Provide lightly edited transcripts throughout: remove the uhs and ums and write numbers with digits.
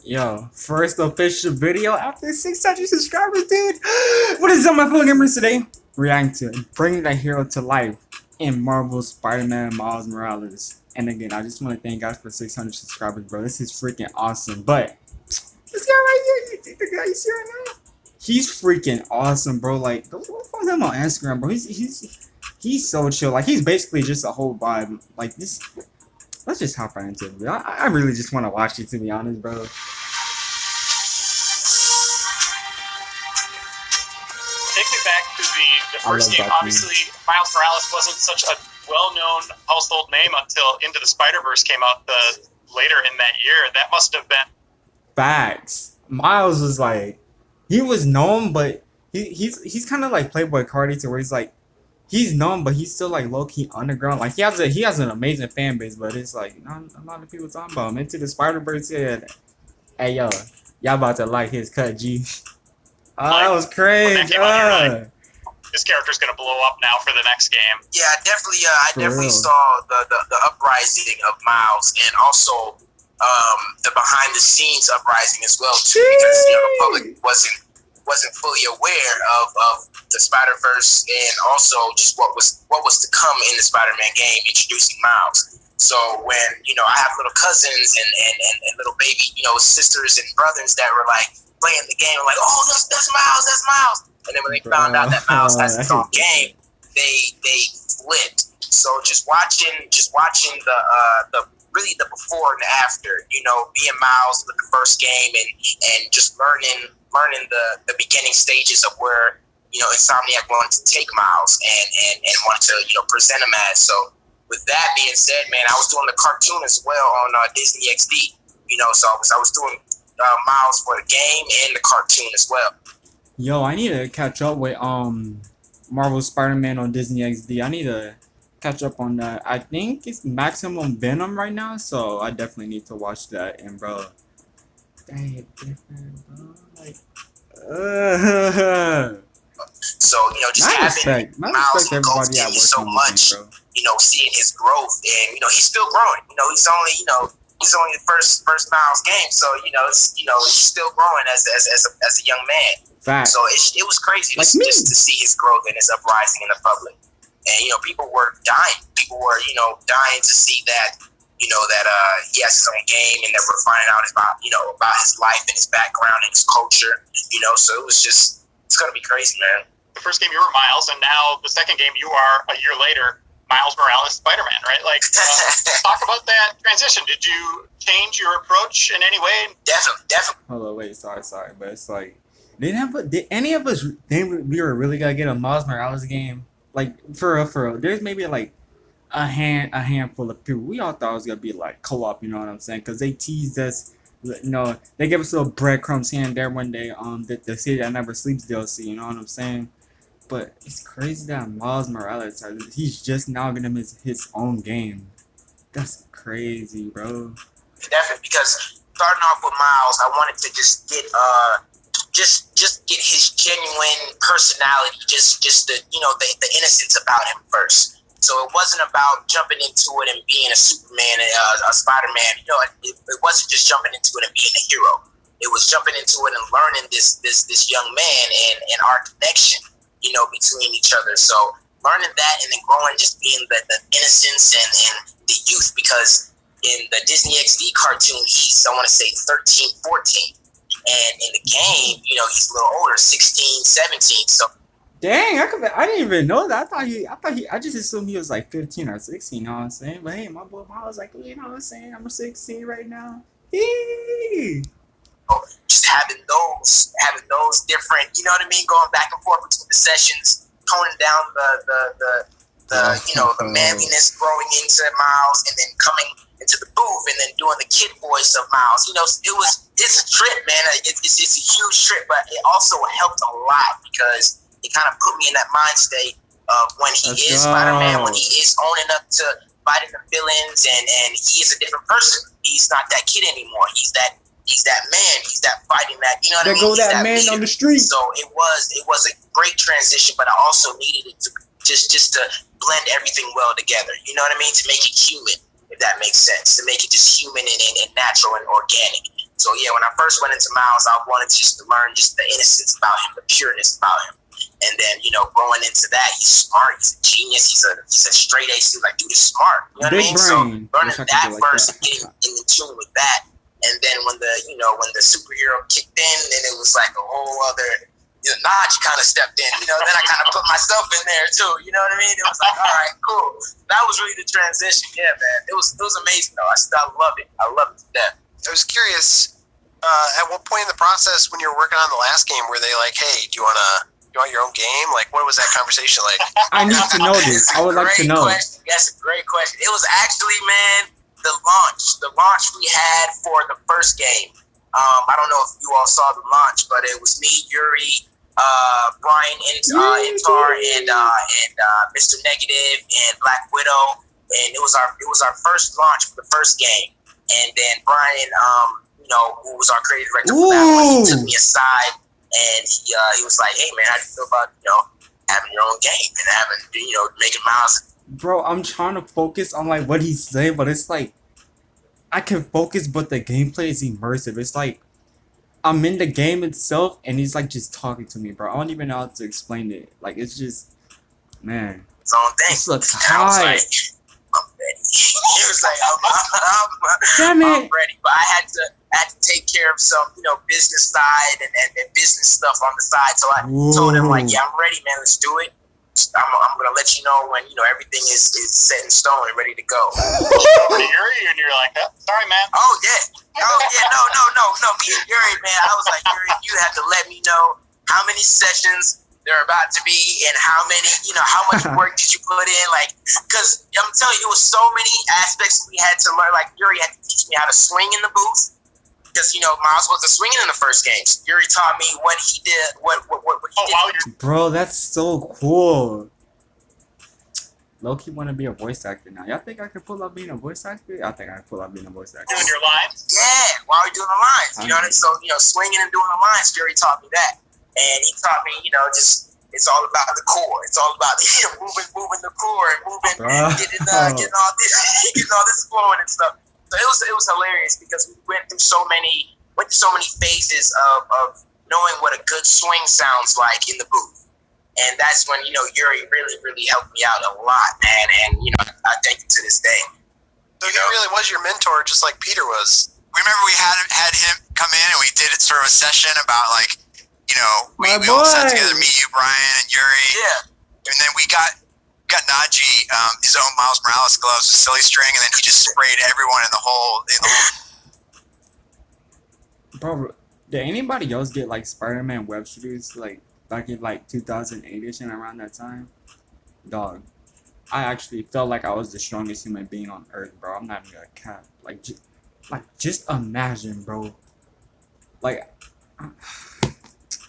Yo, first official video after 600 subscribers, dude. What is up, my fellow gamers today? Reacting to bringing that hero to life in Marvel Spider-Man Miles Morales. And again, I just want to thank guys for 600 subscribers, bro. This is freaking awesome. But this guy right here, you think the guy you see right now? He's freaking awesome, bro. Like, go follow him on Instagram, bro. He's so chill. Like, he's basically just a whole vibe. Like this. Let's just hop right into it. I really just want to watch it, to be honest, bro. Take me back to the I first love game. that theme. Obviously, Miles Morales wasn't such a well-known household name until Into the Spider-Verse came out later in that year. That must have been Facts. Miles was like, he was known, but he's kind of like Playboy Cardi, to where he's like, he's known, but he's still like low key underground. Like he has an amazing fan base, but it's like not a lot of people talking about him. Into the Spider-Verse said, "Hey yo, y'all about to like his cut, G." Oh, that was when that crazy. came out, you're like, this character's going to blow up now for the next game. Yeah, I definitely real. saw the uprising of Miles, and also the behind the scenes uprising as well too, because the public wasn't fully aware of the Spider-Verse, and also just what was to come in the Spider-Man game, introducing Miles. So when I have little cousins and little baby sisters and brothers that were like playing the game, like, oh, that's Miles. And then when they found out that Miles has his own game, they flipped. So just watching the really the before and after, being Miles with the first game and just learning the beginning stages of where Insomniac wanted to take Miles and wanted to present him as. So with that being said, man, I was doing the cartoon as well on Disney XD. So I was doing Miles for the game and the cartoon as well. Yo, I need to catch up with Marvel Spider-Man on Disney XD. I need to catch up on that. I think it's Maximum Venom right now, so I definitely need to watch that. And bro, dang, different, bro. Like, So just having Miles everybody at me work so on the much, game, bro. seeing his growth, and he's still growing. He's only the first Miles game, so he's still growing as a young man. Fact. So it was crazy Like just to see his growth and his uprising in the public. And people were dying. People were dying to see that that he has his own game, and that we're finding out about his life and his background and his culture. So it's gonna be crazy, man. The first game you were Miles, and now the second game you are a year later, Miles Morales Spider-Man, right? Like, talk about that transition. Did you change your approach in any way? Definitely. Hold on, wait, sorry, but it's like, did any of us think we were really gonna get a Miles Morales game? Like, for real. There's maybe like a handful of people. We all thought it was gonna be like co-op, you know what I'm saying? Because they teased us, they gave us little breadcrumbs here and there when they the City That Never Sleeps DLC, you know what I'm saying? But it's crazy that Miles Morales, he's just now gonna miss his own game. That's crazy, bro. Definitely, because starting off with Miles, I wanted to just get just get his genuine personality, just the innocence about him first. So it wasn't about jumping into it and being a Superman, a Spider-Man. It wasn't just jumping into it and being a hero. It was jumping into it and learning this young man and our connection, between each other. So learning that and then growing, just being the innocence and the youth, because in the Disney XD cartoon, he's, I want to say 13, 14. And in the game, he's a little older, 16, 17. So Dang, I didn't even know that. I just assumed he was like 15 or 16, you know what I'm saying? But hey, my boy Miles, like, you know what I'm saying? I'm 16 right now. Yee! just having those different, going back and forth between the sessions, toning down the manliness, growing into Miles, and then coming into the booth and then doing the kid voice of Miles. It's a trip, man. It's a huge trip, but it also helped a lot because it kind of put me in that mind state of when he is Spider-Man, when he is owning up to fighting the villains, and he is a different person. He's not that kid anymore. He's that man. He's that fighting that, you know what I mean? Go that man leader on the street. So it was a great transition, but I also needed it to just to blend everything well together. You know what I mean? To make it human, if that makes sense. To make it just human and natural and organic. So yeah, when I first went into Miles, I wanted just to learn just the innocence about him, the pureness about him. And then, growing into that, he's smart, he's a genius, he's a straight A student. Like, dude is smart. You know what I mean? So learning that first and getting in tune with that. And then when the superhero kicked in, and it was like a whole other Najee kind of stepped in, then I kind of put myself in there too. You know what I mean? It was like, all right, cool. That was really the transition. Yeah, man. It was amazing though. I still love it. I love it to death. I was curious, at what point in the process when you were working on the last game were they like, hey, do you want your own game? Like, what was that conversation like? I need to know this. I would like to know. That's a great question. It was actually, man, the launch we had for the first game. I don't know if you all saw the launch, but it was me, Yuri, Brian Intar, and Mr. Negative and Black Widow, and it was our first launch for the first game. And then Brian, who was our creative director for that one, he took me aside and he was like, "Hey man, how do you feel about having your own game and having making Miles?" Bro, I'm trying to focus on like what he's saying, but it's like I can focus, but the gameplay is immersive. It's like I'm in the game itself, and he's like just talking to me, bro. I don't even know how to explain it. Like it's just, man. His own thing. This looks I was high. like, I'm ready. He was like, Damn I'm it. ready, but I had to take care of some business side and business stuff on the side. So I told him like, yeah, I'm ready, man. Let's do it. I'm gonna let you know when everything is set in stone and ready to go. Over to Yuri, and you're like, oh, sorry, man. Oh yeah, no. Me and Yuri, man. I was like, Yuri, you have to let me know how many sessions there are about to be and how many, how much work did you put in? Like, because I'm telling you, it was so many aspects we had to learn. Like, Yuri had to teach me how to swing in the booth. Because Miles wasn't swinging in the first games. Yuri taught me what he did, what he did. Bro, that's so cool. Low-key want to be a voice actor now. Y'all think I could pull up being a voice actor? I think I could pull up being a voice actor. Doing your lines? Yeah, while we're doing the lines. You know what I mean? So, swinging and doing the lines, Yuri taught me that. And he taught me, just it's all about the core. It's all about moving the core and getting all this flowing and stuff. So it was hilarious because we went through so many phases of knowing what a good swing sounds like in the booth, and that's when Yuri really helped me out a lot, man. And I thank you to this day. So he really was your mentor, just like Peter was. Remember we had him come in and we did it sort of a session about like we all sat together, me, you, Brian, and Yuri. Yeah. And then we got Najee his own Miles Morales gloves with silly string, and then he just sprayed everyone in the whole. Bro, did anybody else get like Spider-Man web shooters like back in like 2008ish and around that time? Dog, I actually felt like I was the strongest human being on Earth, bro. I'm not even gonna cap. Just imagine, bro. Like,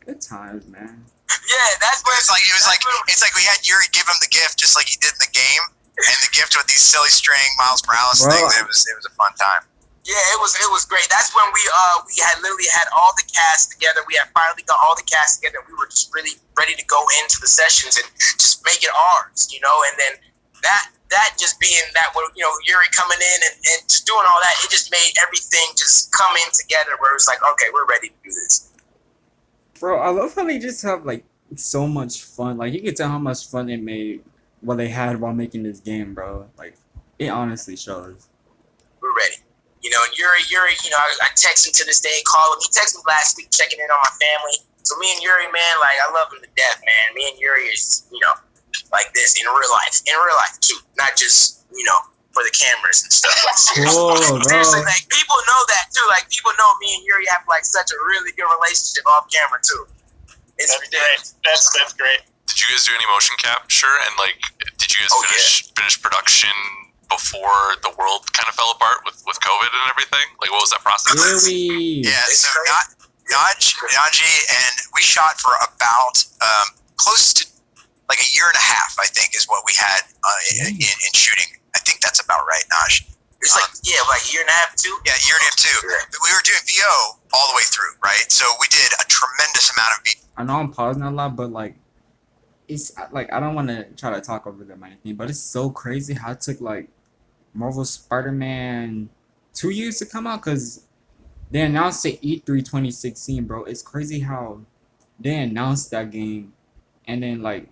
good times, man. Yeah, that's where it's like we had Yuri give him the gift just like he did in the game, and the gift with these silly string Miles Morales things. It was a fun time. Yeah, it was great. That's when we had literally had all the cast together. We had finally got all the cast together. We were just really ready to go into the sessions and just make it ours, And then that just being that Yuri coming in and just doing all that, it just made everything just come in together. Where it was like, okay, we're ready to do this. Bro, I love how they just have like so much fun. Like you can tell how much fun they made, what they had while making this game, bro. Like it honestly shows. We're ready. And Yuri, I text him to this day, call him. He texted me last week, checking in on my family. So me and Yuri, man, like I love him to death, man. Me and Yuri is, like this in real life too, not just for the cameras and stuff. Like seriously, like people know that too. Like people know me and Yuri have like such a really good relationship off camera too. It's ridiculous. That's great. Did you guys do any motion capture and like did you guys finish production before the world kind of fell apart with COVID and everything? Like what was that process? Really? Yeah, so Najee and we shot for about close to like a year and a half, I think, is what we had in shooting. I think that's about right, Naj. It's like a year and a half too. Yeah, a year and a half too. Sure. But we were doing VO all the way through, right? So we did a tremendous amount of VO. I know I'm pausing a lot, but like it's like I don't want to try to talk over them or anything, but it's so crazy how it took like Marvel Spider-Man 2 years to come out, because They announced it E3 2016, bro. It's crazy how they announced that game, and then like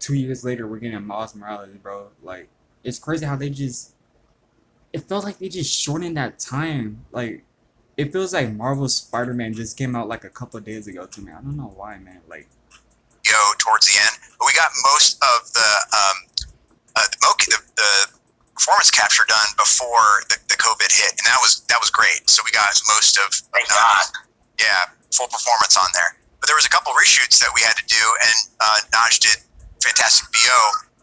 2 years later we're getting Miles Morales, bro. Like it's crazy how they just. It felt like they just shortened that time. Like it feels like Marvel's Spider-Man just came out like a couple of days ago to me. I don't know why, man. Like Go towards the end, but we got most of the performance capture done before the COVID hit, and that was great. So we got most of Thank God. full performance on there. But there was a couple reshoots that we had to do, and Naj did fantastic VO,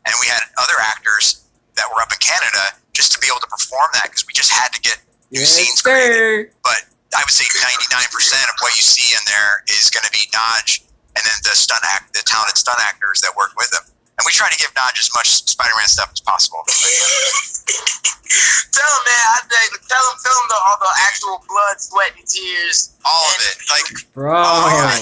and we had other actors that were up in Canada just to be able to perform that because we just had to get new scenes created. But I would say 99% of what you see in there is going to be Naj, and then the talented stunt actors that work with him. And we try to give Naj as much Spider-Man stuff as possible. Tell him, man. Tell him all the actual blood, sweat, and tears. All of it, like bro. Oh,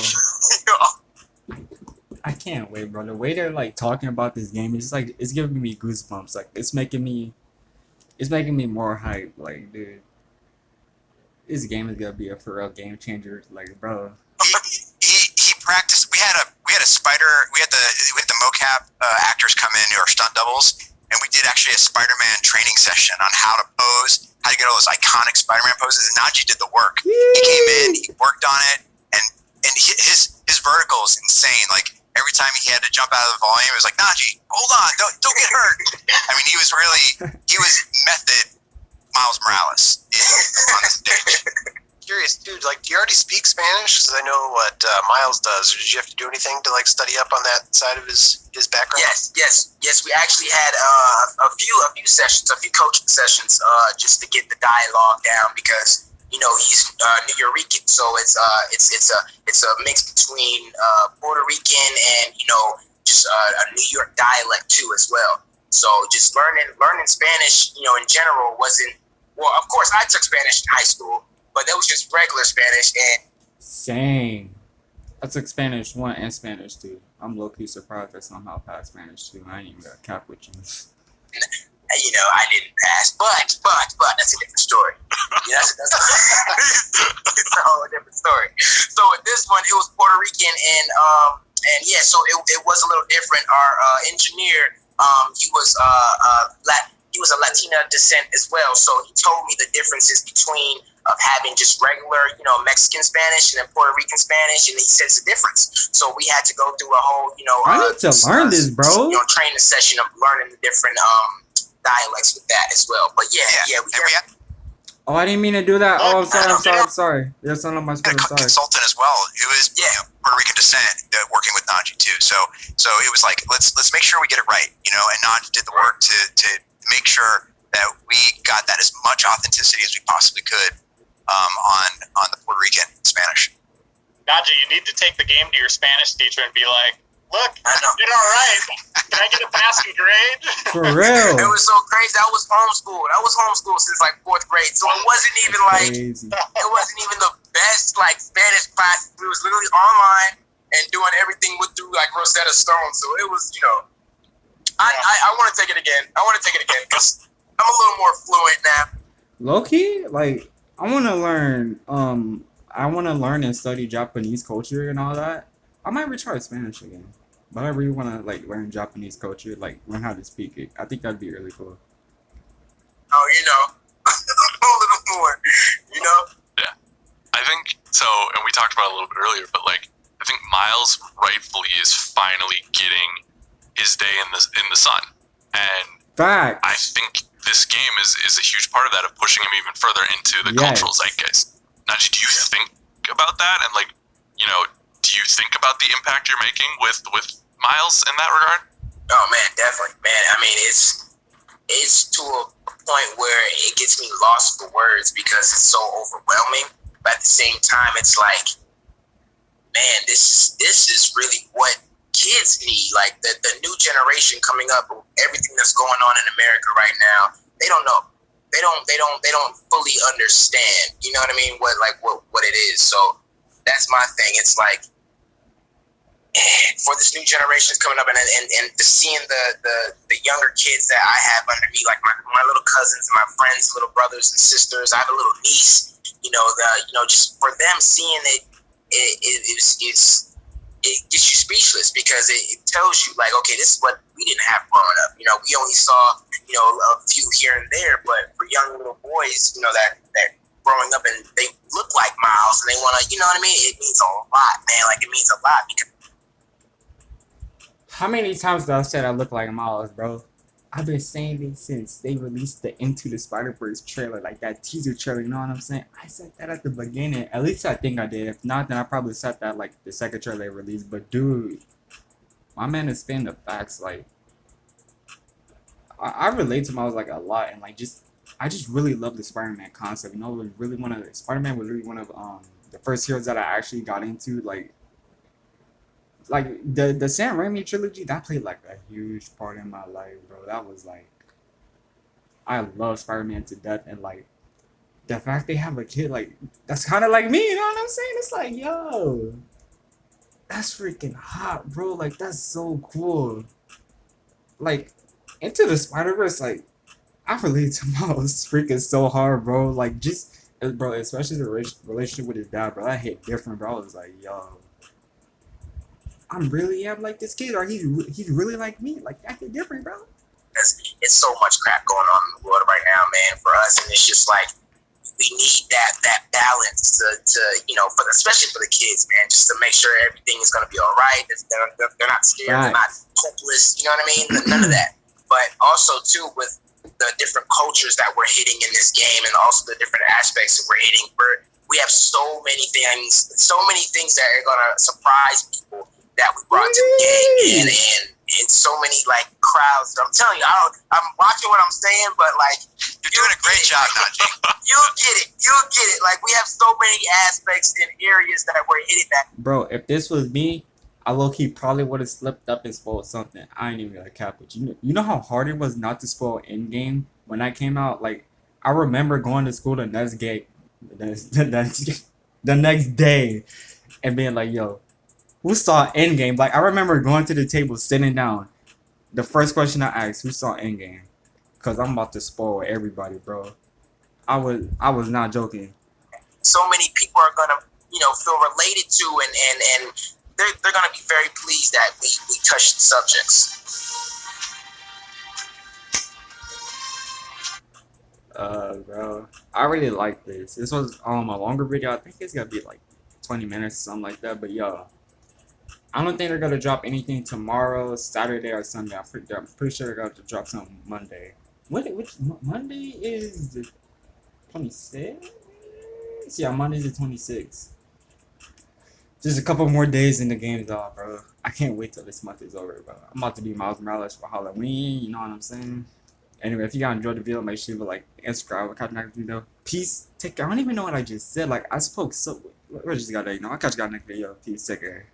I can't wait, bro. The way they're like talking about this game is like it's giving me goosebumps. Like it's making me more hype. Like, dude, this game is gonna be a for real game changer. Like, bro. he practiced. We had the mocap actors come in who are stunt doubles, and we did actually a Spider-Man training session on how to pose, how to get all those iconic Spider-Man poses. And Najee did the work. He came in, he worked on it, and his vertical is insane. Like every time he had to jump out of the volume, it was like, Najee, hold on, don't get hurt. I mean, he was method Miles Morales on the stage. Curious, dude. Like, do you already speak Spanish? Because I know what Miles does. Or did you have to do anything to like study up on that side of his background? Yes. We actually had a few sessions, a few coaching sessions, just to get the dialogue down because he's New Rican, so it's a mix between Puerto Rican and just a New York dialect too as well. So just learning Spanish, in general wasn't. Well, of course, I took Spanish in high school. But that was just regular Spanish, and Same. I took Spanish 1 and Spanish 2. I'm low-key surprised I somehow passed Spanish 2. I ain't even got cap with you. I didn't pass. But that's a different story. That's a whole different story. So with this one, it was Puerto Rican, and yeah, so it was a little different. Our engineer, he was a Latina descent as well, so he told me the differences between of having just regular, Mexican Spanish and then Puerto Rican Spanish, and he said it's a difference. So we had to go through a whole, I need to learn this, bro. Training session of learning the different dialects with that as well. But yeah. Oh, I didn't mean to do that. Oh, I'm sorry. There's something on my screen. Sorry. Consultant as well. It was Puerto Rican descent, working with Najee too. So it was like let's make sure we get it right, and Najee did the work to make sure that we got that as much authenticity as we possibly could on the Puerto Rican Spanish. Najee, you need to take the game to your Spanish teacher and be like, look, I did all right. Can I get a passing grade? For real. It was so crazy. I was homeschooled since like 4th grade. So it wasn't even like, Crazy. it wasn't even the best like Spanish class. It was literally online and doing everything through like Rosetta Stone. So it was, I want to take it again. Because I'm a little more fluent now. Low-key, like, I want to learn and study Japanese culture and all that. I might retry Spanish again. But I really want to, like, learn Japanese culture, like, learn how to speak it. I think that'd be really cool. Oh, a little more, Yeah. I think so, and we talked about it a little bit earlier, but like I think Miles rightfully is finally getting his day in the sun. And Facts. I think this game is a huge part of that, of pushing him even further into the cultural zeitgeist. Najee, do you think about that? And like, do you think about the impact you're making with Miles in that regard? Oh man, definitely, man. I mean, it's to a point where it gets me lost for words because it's so overwhelming. But at the same time, it's like, man, this is really what kids need. Like the new generation coming up, everything that's going on in America right now, they don't know. They don't fully understand. You know what I mean? What it is. So that's my thing. It's like, for this new generation coming up and seeing the younger kids that I have under me, like my little cousins and my friends, little brothers and sisters. I have a little niece. just for them seeing it, it gets you speechless because it tells you like, okay, this is what we didn't have growing up. We only saw a few here and there, but for young little boys, that growing up and they look like Miles and they want to, what I mean? It means a lot, man. Like it means a lot because. How many times did I say I look like Miles, bro? I've been saying this since they released the Into the Spider-Verse trailer, like that teaser trailer, you know what I'm saying? I said that at the beginning. At least I think I did. If not, then I probably said that like the second trailer they released. But dude, my man is spinning the facts. Like, I relate to Miles like a lot, and like I just really love the Spider-Man concept. Spider-Man was really one of the first heroes that I actually got into. Like the Sam Raimi trilogy, that played like a huge part in my life, bro. That was like, I love Spider-Man to death, and like the fact they have a kid like that's kind of like me, you know what I'm saying? It's like, yo, that's freaking hot, bro. Like that's so cool. Like Into the Spider-Verse, like I relate to Miles freaking so hard, bro. Like bro, especially the relationship with his dad, bro. That hit different, bro. I was like, yo. I'm really am like this kid, or he's really like me. Like that hit different, bro. It's so much crap going on in the world right now, man, for us, and it's just like we need that balance to especially for the kids, man, just to make sure everything is gonna be all right. They're not scared, they're not hopeless. You know what I mean? None of that. But also too with the different cultures that we're hitting in this game, and also the different aspects that we're hitting. We have so many things that are gonna surprise people that we brought to the game, and so many like crowds. I'm telling you, I'm watching what I'm saying, but like you're doing a great job, Najee. You'll get it. Like we have so many aspects and areas that we're hitting that. Bro, if this was me, I low-key probably would have slipped up and spoiled something. I ain't even gonna cap with you. You know how hard it was not to spoil Endgame when that came out? Like, I remember going to school the next day and being like, yo, who saw Endgame? Like, I remember going to the table, sitting down. The first question I asked, who saw Endgame? Because I'm about to spoil everybody, bro. I was not joking. So many people are gonna, feel related to, and they're gonna be very pleased that we touched the subjects. Bro, I really like this. This was a longer video. I think it's gonna be like 20 minutes or something like that. But yo, I don't think they're gonna drop anything tomorrow, Saturday, or Sunday. I'm pretty sure they're going to drop something Monday. Which Monday is the 26th? Yeah, Monday's the 26th. Just a couple more days in the game's off, bro. I can't wait till this month is over, bro. I'm about to be Miles Morales for Halloween. You know what I'm saying? Anyway, if you guys enjoyed the video, make sure you like and subscribe. I'll catch you next video. Peace. Take care. I don't even know what I just said. Like I spoke so. We just got that. I catch you guys next video. Peace. Take care.